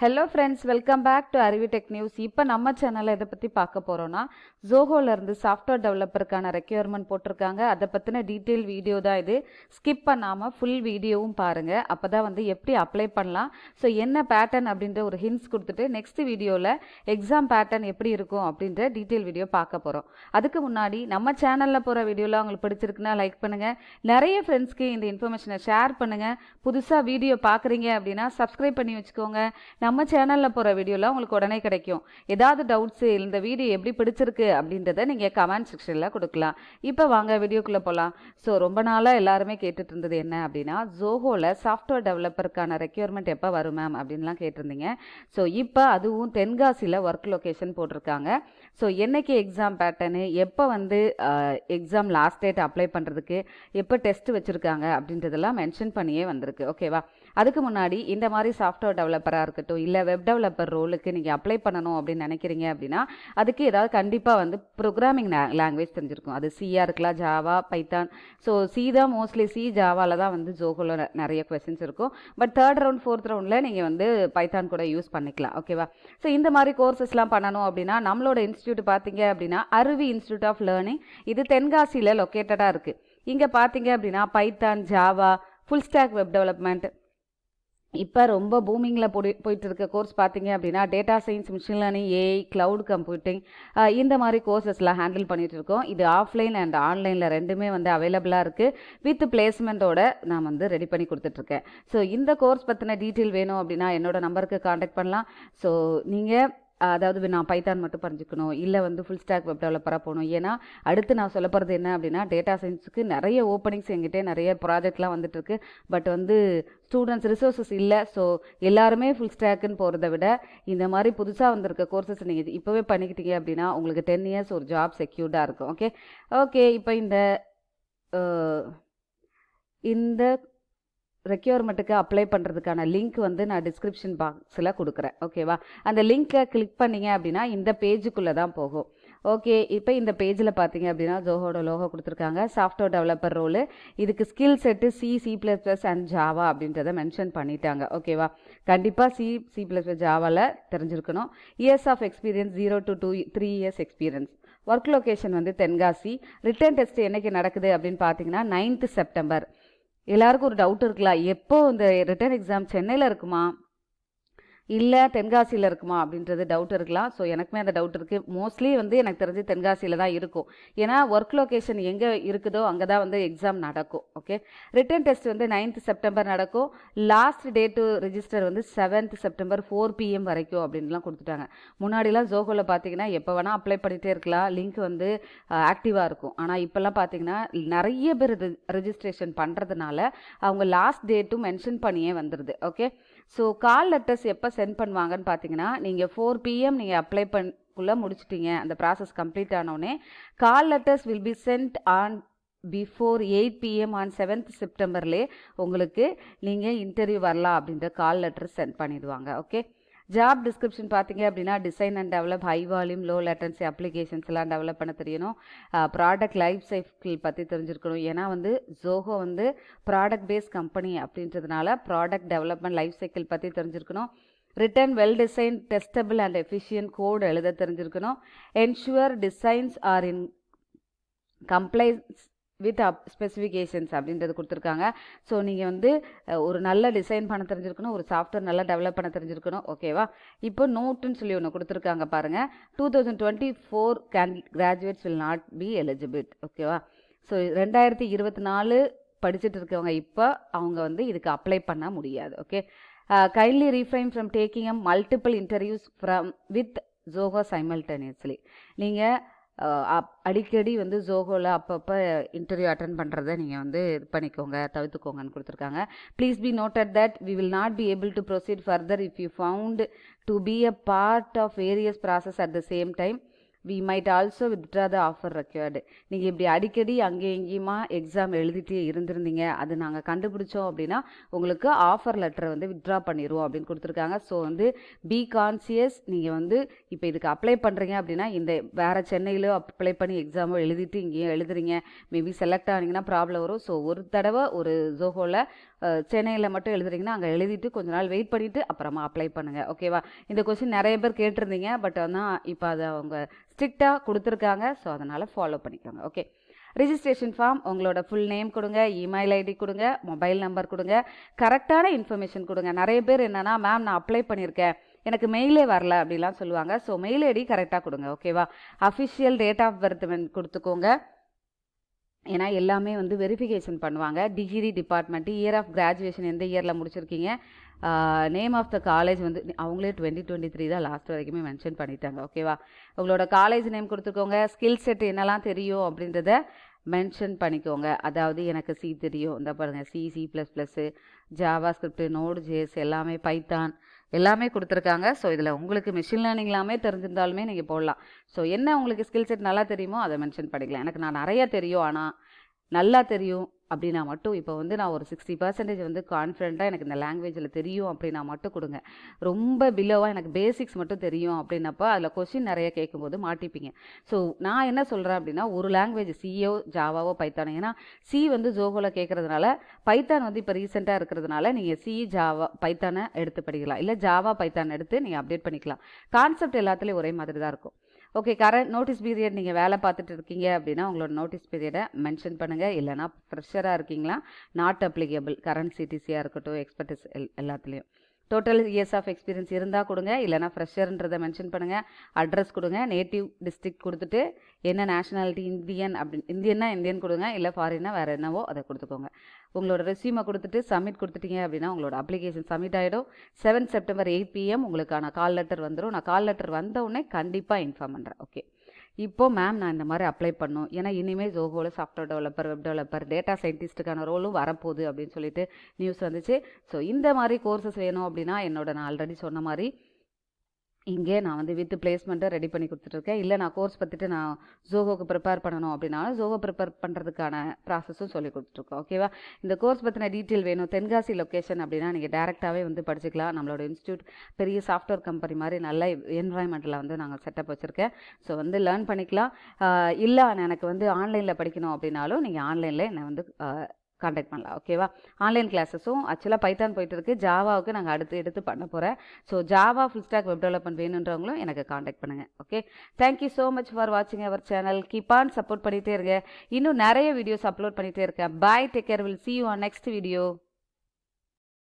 Hello friends, welcome back to Aruvi Tech News. இப்போ நம்ம சேனலில் இதை பற்றி பார்க்க போகிறோன்னா, ஜோஹோலேருந்து சாஃப்ட்வேர் டெவலப்பருக்கான ரெக்யர்மெண்ட் போட்டிருக்காங்க. அதை பற்றின டீட்டெயில் வீடியோ தான் இது. ஸ்கிப் பண்ணாமல் ஃபுல் வீடியோவும் பாருங்கள். அப்போ தான் வந்து எப்படி அப்ளை பண்ணலாம், ஸோ என்ன பேட்டர்ன் அப்படின்ற ஒரு ஹிண்ட்ஸ் கொடுத்துட்டு நெக்ஸ்ட் வீடியோவில் எக்ஸாம் பேட்டர்ன் எப்படி இருக்கும் அப்படின்ற டீட்டெயில் வீடியோ பார்க்க போகிறோம். அதுக்கு முன்னாடி நம்ம சேனலில் போகிற வீடியோவில் உங்களுக்கு பிடிச்சிருக்குன்னா லைக் பண்ணுங்கள், நிறைய ஃப்ரெண்ட்ஸ்க்கு இந்த இன்ஃபர்மேஷனை ஷேர் பண்ணுங்கள். புதுசாக வீடியோ பார்க்குறீங்க அப்படின்னா சப்ஸ்கிரைப் பண்ணி வச்சுக்கோங்க. நம்ம சேனலில் போகிற வீடியோலாம் உங்களுக்கு உடனே கிடைக்கும். ஏதாவது டவுட்ஸு, இந்த வீடியோ எப்படி பிடிச்சிருக்கு அப்படின்றத நீங்கள் கமெண்ட் செக்ஷனில் கொடுக்கலாம். இப்போ வாங்க வீடியோக்குள்ளே போகலாம். ஸோ ரொம்ப நாளாக எல்லாருமே கேட்டுட்டு இருந்தது என்ன அப்படின்னா, ஜோஹோவில் சாஃப்ட்வேர் டெவலப்பருக்கான ரெக்யர்மெண்ட் எப்போ வரும் மேம் அப்படின்லாம் கேட்டிருந்தீங்க. ஸோ இப்போ அதுவும் தென்காசியில் ஒர்க் லொக்கேஷன் போட்டிருக்காங்க. ஸோ என்னைக்கு எக்ஸாம் பேட்டர்னு, எப்போ வந்து எக்ஸாம் லாஸ்ட் டேட் அப்ளை பண்ணுறதுக்கு எப்போ டெஸ்ட் வச்சுருக்காங்க அப்படின்றதெல்லாம் மென்ஷன் பண்ணியே வந்திருக்கு. ஓகேவா? அதுக்கு முன்னாடி இந்த மாதிரி சாஃப்ட்வேர் டெவலப்பராக இருக்கட்டும், இல்லை வெப் டெவலப்பர் ரோலுக்கு நீங்கள் அப்ளை பண்ணணும் அப்படின்னு நினைக்கிறீங்க அப்படின்னா, அதுக்கு ஏதாவது கண்டிப்பாக வந்து ப்ரோக்ராமிங் லாங்குவேஜ் தெரிஞ்சிருக்கும். அது சியாக இருக்கலாம், ஜாவா, பைத்தான். ஸோ சி தான் மோஸ்ட்லி, சி ஜாவாவில் தான் வந்து ஜோஹோவில் நிறைய கொஸ்டின்ஸ் இருக்கும். பட் தேர்ட் ரவுண்ட் ஃபோர்த் ரவுண்டில் நீங்கள் வந்து பைத்தான் கூட யூஸ் பண்ணிக்கலாம். ஓகேவா? ஸோ இந்த மாதிரி கோர்சஸ்லாம் பண்ணணும் அப்படின்னா நம்மளோட இன்ஸ்டியூட் பார்த்தீங்க அப்படின்னா அருவி இன்ஸ்டியூட் ஆஃப் லேர்னிங். இது தென்காசியில் லொக்கேட்டடாக இருக்குது. இங்கே பார்த்தீங்க அப்படின்னா Python, Java, full stack web development, இப்போ ரொம்ப பூமிங்கில் போயிட்டு இருக்க கோர்ஸ் பார்த்தீங்க அப்படின்னா data science, machine learning, AI, cloud computing, இந்த மாதிரி கோர்சஸ்லாம் ஹேண்டில் பண்ணிகிட்டு இருக்கோம். இது ஆஃப்லைன் அண்ட் ஆன்லைனில் ரெண்டுமே வந்து அவைலபிளாக இருக்குது. வித் பிளேஸ்மெண்ட்டோட நான் வந்து ரெடி பண்ணி கொடுத்துட்ருக்கேன். ஸோ இந்த கோர்ஸ் பற்றின டீட்டெயில் வேணும் அப்படின்னா என்னோட நம்பருக்கு காண்டாக்ட் பண்ணலாம். ஸோ நீங்கள் அதாவது நான் பைத்தான் மட்டும் பறிஞ்சுக்கணும், இல்லை வந்து ஃபுல் ஸ்டாக் வெப் டெவலப்பராக போகணும். ஏன்னா அடுத்து நான் சொல்ல போகிறது என்ன அப்படின்னா, டேட்டா சயின்ஸுக்கு நிறைய ஓப்பனிங்ஸ் எங்கிட்டே நிறைய ப்ராஜெக்ட்லாம் வந்துட்டுருக்கு. பட் வந்து ஸ்டூடெண்ட்ஸ் ரிசோர்ஸஸ் இல்லை. ஸோ எல்லாருமே ஃபுல் ஸ்டாக்குன்னு போகிறத விட இந்த மாதிரி புதுசாக வந்திருக்க கோர்சஸ் நீங்கள் இப்போவே பண்ணிக்கிட்டீங்க அப்படின்னா உங்களுக்கு 10 இயர்ஸ் ஒரு ஜாப் செக்யூர்டாக இருக்கும். ஓகே இப்போ இந்த ரெக்யர்மெண்ட்டுக்கு அப்ளை பண்ணுறதுக்கான லிங்க் வந்து நான் டிஸ்கிரிப்ஷன் பாக்ஸில் கொடுக்குறேன். ஓகேவா? அந்த லிங்க்கை கிளிக் பண்ணிங்க அப்படின்னா இந்த பேஜுக்குள்ளே தான் போகும். ஓகே, இப்போ இந்த பேஜில் பார்த்தீங்க அப்படின்னா ஜோஹோட லோகோ கொடுத்துருக்காங்க. சாஃப்ட்வேர் டெவலப்பர் ரோலு, இதுக்கு ஸ்கில் செட்டு சி++ அண்ட் ஜாவா அப்படின்றத மென்ஷன் பண்ணிட்டாங்க. ஓகேவா? கண்டிப்பாக சி++ ஜாவாவில் தெரிஞ்சிருக்கணும். Years of experience 0 to 3 years experience. Work location வந்து தென்காசி. ரிட்டன் டெஸ்ட் என்னைக்கு நடக்குது அப்படின்னு பார்த்தீங்கன்னா 9th September. எல்லாருக்கும் ஒரு டவுட் இருக்கலாம், எப்போ இந்த ரிட்டன் எக்ஸாம் சென்னையில் இருக்குமா இல்லை தென்காசியில் இருக்குமா அப்படின்றது டவுட் இருக்கலாம். ஸோ எனக்குமே அந்த டவுட் இருக்குது. மோஸ்ட்லி வந்து எனக்கு தெரிஞ்சு தென்காசியில் தான் இருக்கும். ஏன்னா ஒர்க் லொக்கேஷன் எங்கே இருக்குதோ அங்கே தான் வந்து எக்ஸாம் நடக்கும். ஓகே, ரிட்டன் டெஸ்ட் வந்து 9th September நடக்கும். லாஸ்ட் டேட்டு ரிஜிஸ்டர் வந்து 7th September 4 PM வரைக்கும் அப்படின்லாம் கொடுத்துட்டாங்க. முன்னாடிலாம் ஜோஹோவில் பார்த்தீங்கன்னா எப்போ வேணால் அப்ளை பண்ணிகிட்டே இருக்கலாம், லிங்க் வந்து ஆக்டிவாக இருக்கும். ஆனால் இப்போல்லாம் பார்த்தீங்கன்னா நிறைய பேர் ரெஜிஸ்ட்ரேஷன் பண்ணுறதுனால அவங்க லாஸ்ட் டேட்டும் மென்ஷன் பண்ணியே வந்துடுது. ஓகே, ஸோ கால் லெட்டர்ஸ் எப்போ சென்ட் பண்ணுவாங்கன்னு பார்த்தீங்கன்னா, நீங்கள் 4 PM நீங்கள் அப்ளை பண்ணக்குள்ளே முடிச்சிட்டிங்க, அந்த ப்ராசஸ் கம்ப்ளீட் ஆனோடனே call letters will be sent on before 8 PM on 7th September உங்களுக்கு நீங்கள் இன்டர்வியூ வரலாம் அப்படின்ற கால் லெட்டர் சென்ட் பண்ணிடுவாங்க. ஓகே, ஜாப் டிஸ்கிரிப்ஷன் பார்த்தீங்க அப்படின்னா design and develop high volume low latency அப்ளிகேஷன்ஸ்லாம் டெவலப் பண்ண தெரியணும். ப்ராடக்ட் லைஃப் சைக்கிள் பற்றி தெரிஞ்சிருக்கணும். ஏன்னா வந்து ஜோஹோ வந்து ப்ராடக்ட் பேஸ்ட் கம்பெனி அப்படின்றதுனால ப்ராடக்ட் டெவலப்மெண்ட் லைஃப் சைக்கிள் பற்றி தெரிஞ்சிருக்கணும். Written well design testable and efficient code எழுத தெரிஞ்சிருக்கணும். Ensure designs are in compliance with specifications அப்படின்றது கொடுத்துருக்காங்க. ஸோ நீங்கள் வந்து ஒரு நல்ல டிசைன் பண்ண தெரிஞ்சிருக்கணும், ஒரு சாஃப்ட்வேர் நல்லா டெவலப் பண்ண தெரிஞ்சிருக்கணும். ஓகேவா? இப்போ நோட்டுன்னு சொல்லி ஒன்று கொடுத்துருக்காங்க பாருங்கள். 2024 graduates will not be eligible. ஓகேவா? ஸோ 2024 படிச்சுட்டு இருக்கவங்க இப்போ அவங்க வந்து இதுக்கு அப்ளை பண்ண முடியாது. Okay, kindly refrain from taking multiple interviews from with Zoho simultaneously. நீங்கள் அடிக்கடி வந்து ஜோஹோவில் அப்பப்போ இன்டர்வியூ அட்டன் பண்ணுறதை நீங்கள் வந்து இது பண்ணிக்கோங்க, தவிர்த்துக்கோங்கன்னு கொடுத்துருக்காங்க. Please be noted that we will not be able to proceed further if you found to be a part of various process at the same time. We might also withdraw the offer required. நீங்கள் இப்படி அடிக்கடி அங்கே எங்கேயுமா exam எழுதிட்டே இருந்திருந்தீங்க, அது நாங்கள் கண்டுபிடிச்சோம் அப்படின்னா உங்களுக்கு ஆஃபர் லெட்டரை வந்து வித்ட்ரா பண்ணிடுவோம் அப்படின்னு கொடுத்துருக்காங்க. ஸோ வந்து பி கான்சியஸ். நீங்கள் வந்து இப்போ இதுக்கு அப்ளை பண்ணுறீங்க அப்படின்னா இந்த வேறு சென்னையிலோ அப்ளை பண்ணி எக்ஸாமோ எழுதிட்டு இங்கேயும் எழுதுறீங்க, மேபி செலக்ட் ஆனீங்கன்னா ப்ராப்ளம் வரும். ஸோ ஒரு தடவை ஒரு ஜோஹோவில் சென்னையில் மட்டும் எழுதுறீங்கன்னா அங்கே எழுதிட்டு கொஞ்ச நாள் வெயிட் பண்ணிவிட்டு அப்புறமா அப்ளை பண்ணுங்கள். ஓகேவா? இந்த கொஸ்டின் நிறைய பேர் கேட்டிருந்தீங்க. பட் ஆனால் இப்போ அதை அவங்க ஸ்ட்ரிக்டாக கொடுத்துருக்காங்க. ஸோ அதனால் ஃபாலோ பண்ணிக்கோங்க. ஓகே. ரிஜிஸ்ட்ரேஷன் ஃபார்ம் உங்களோட ஃபுல் நேம் கொடுங்க, இமெயில் ஐடி கொடுங்க, மொபைல் நம்பர் கொடுங்க, கரெக்டான இன்ஃபர்மேஷன் கொடுங்க. நிறைய பேர் என்னென்னா, மேம் நான் அப்ளை பண்ணியிருக்கேன், எனக்கு மெயிலே வரல அப்படிலாம் சொல்லுவாங்க. ஸோ மெயில் ஐடி கரெக்டாக கொடுங்க. ஓகேவா? அஃபிஷியல் டேட் ஆஃப் பர்த் கொடுத்துக்கோங்க. ஏன்னா எல்லாமே வந்து வெரிஃபிகேஷன் பண்ணுவாங்க. Degree department, year of graduation எந்த இயரில் முடிச்சிருக்கீங்க, நேம் ஆஃப் த காலேஜ் வந்து அவங்களே 2023 தான் லாஸ்ட் வரைக்குமே மென்ஷன் பண்ணிட்டாங்க. ஓகேவா? உங்களோட காலேஜ் நேம் கொடுத்துக்கோங்க. ஸ்கில் செட் என்னெல்லாம் தெரியும் அப்படின்றத மென்ஷன் பண்ணிக்கோங்க. அதாவது எனக்கு சி தெரியும், இந்த பாருங்கள் C++, Java script, node JS எல்லாமே, பைத்தான் எல்லாமே கொடுத்துருக்காங்க. ஸோ இதில் உங்களுக்கு மிஷின் லேர்னிங் எல்லாமே தெரிஞ்சிருந்தாலுமே நீங்கள் போடலாம். ஸோ என்ன உங்களுக்கு ஸ்கில் செட் நல்லா தெரியுமோ அதை மென்ஷன் பண்ணிக்கலாம். எனக்கு நான் நிறையா தெரியும், ஆனால் நல்லா தெரியும் அப்படின்னா மட்டும், இப்போ வந்து நான் ஒரு 60% வந்து கான்ஃபிடென்ட்டாக எனக்கு இந்த லாங்குவேஜில் தெரியும் அப்படின்னா மட்டும் கொடுங்க. ரொம்ப பிலோவாக எனக்கு பேசிக்ஸ் மட்டும் தெரியும் அப்படின்னப்போ அதில் கொஸ்டின் நிறைய கேட்கும்போது மாட்டிப்பீங்க. ஸோ நான் என்ன சொல்கிறேன் அப்படின்னா, ஒரு லாங்குவேஜ் சியோ ஜாவாவோ பைத்தானோ, ஏன்னா சி வந்து ஜோஹோவில் கேட்குறதுனால, பைத்தான் வந்து இப்போ ரீசெண்டாக இருக்கிறதுனால நீங்கள் சி ஜாவா பைத்தானை எடுத்து படிக்கலாம், இல்லை ஜாவா பைத்தான் எடுத்து நீங்கள் அப்டேட் பண்ணிக்கலாம். கான்செப்ட் எல்லாத்துலேயும் ஒரே மாதிரி தான் இருக்கும். ஓகே. கரண்ட் நோட்டீஸ் பீரியட் நீங்கள் வேலை பார்த்துட்டு இருக்கீங்க அப்படின்னா உங்களோட நோட்டீஸ் பீரியடை மென்ஷன் பண்ணுங்கள். இல்லைனா ஃப்ரெஷராக இருக்கீங்களா, நாட் அப்ளிகபிள், கரண்ட் சிடிசியாக இருக்கட்டும், எக்ஸ்பர்டிஸ் எல்லாத்துலேயும். டோட்டல் இயர்ஸ் ஆஃப் எக்ஸ்பீரியன்ஸ் இருந்தால் கொடுங்க, இல்லைனா ஃப்ரெஷர்ன்றதை மென்ஷன் பண்ணுங்கள். அட்ரஸ் கொடுங்க, நேட்டிவ் டிஸ்ட்ரிக்ட் கொடுத்துட்டு என்ன நேஷனாலிட்டி, இந்தியன் இந்தியன்னா இந்தியன் கொடுங்க, இல்லை ஃபாரின்னா வேறு என்னவோ அதை கொடுத்துக்கோங்க. உங்களோட ரெஸ்யூமை கொடுத்துட்டு சப்மிட் கொடுத்துட்டீங்க அப்படின்னா உங்களோட அப்ளிகேஷன் சப்மிட் ஆகிடும். 7 செப்டம்பர் 8 PM உங்களுக்கான கால் லெட்டர் வந்துடும். நான் கால் லெட்டர் வந்த உடனே கண்டிப்பாக இன்ஃபார்ம் பண்ணுறேன். ஓகே. இப்போது மேம் நான் இந்த மாதிரி அப்ளை பண்ணணும், ஏன்னா இனிமேல் ஜோஹோவில் software developer, web developer, data சயின்டிஸ்ட்டுக்கான ரோலும் வரப்போகுது அப்படின்னு சொல்லிட்டு நியூஸ் வந்துச்சு. ஸோ இந்த மாதிரி கோர்சஸ் வேணும் அப்படின்னா நான் ஆல்ரெடி சொன்ன மாதிரி இங்கே நான் வந்து வித் பிளேஸ்மெண்ட்டை ரெடி பண்ணி கொடுத்துட்ருக்கேன். இல்லை நான் கோர்ஸ் பார்த்துட்டு நான் ஜோஹோக்கு ப்ரிப்பேர் பண்ணணும் அப்படின்னாலும் ஜோஹோ ப்ரிப்பேர் பண்ணுறதுக்கான ப்ராசஸும் சொல்லி கொடுத்துட்ருக்கோம். ஓகேவா? இந்த கோர்ஸ் பற்றின டீட்டெயில் வேணும், தென்காசி லொக்கேஷன் அப்படின்னா நீங்கள் டேரெக்டாகவே வந்து படிச்சுக்கலாம். நம்மளோட இன்ஸ்டியூட் பெரிய சாஃப்ட்வேர் கம்பெனி மாதிரி நல்ல என்வாயன்மெண்ட்டில் வந்து நாங்கள் செட்டப் வச்சுருக்கேன். ஸோ வந்து லேர்ன் பண்ணிக்கலாம். இல்லை எனக்கு வந்து ஆன்லைனில் படிக்கணும் அப்படின்னாலும் நீங்கள் ஆன்லைனில் என்னை வந்து கான்டாக்ட் பண்ணலாம். ஓகேவா? ஆன்லைன் கிளாஸஸும் ஆக்சுவலாக பைத்தான் போயிட்டு இருக்கு, ஜாவாவுக்கு நாங்கள் எடுத்து பண்ண போகிறேன். So Java full stack web development வேணுன்றவங்களும் எனக்கு கான்டாக்ட் பண்ணுங்கள். Okay. Thank you so much for வாட்சிங் our channel. Keep on support பண்ணிகிட்டே இருங்க. இன்னும் நிறைய வீடியோஸ் அப்லோட் பண்ணிகிட்டே இருக்கேன். Bye, take care, will see you on next video.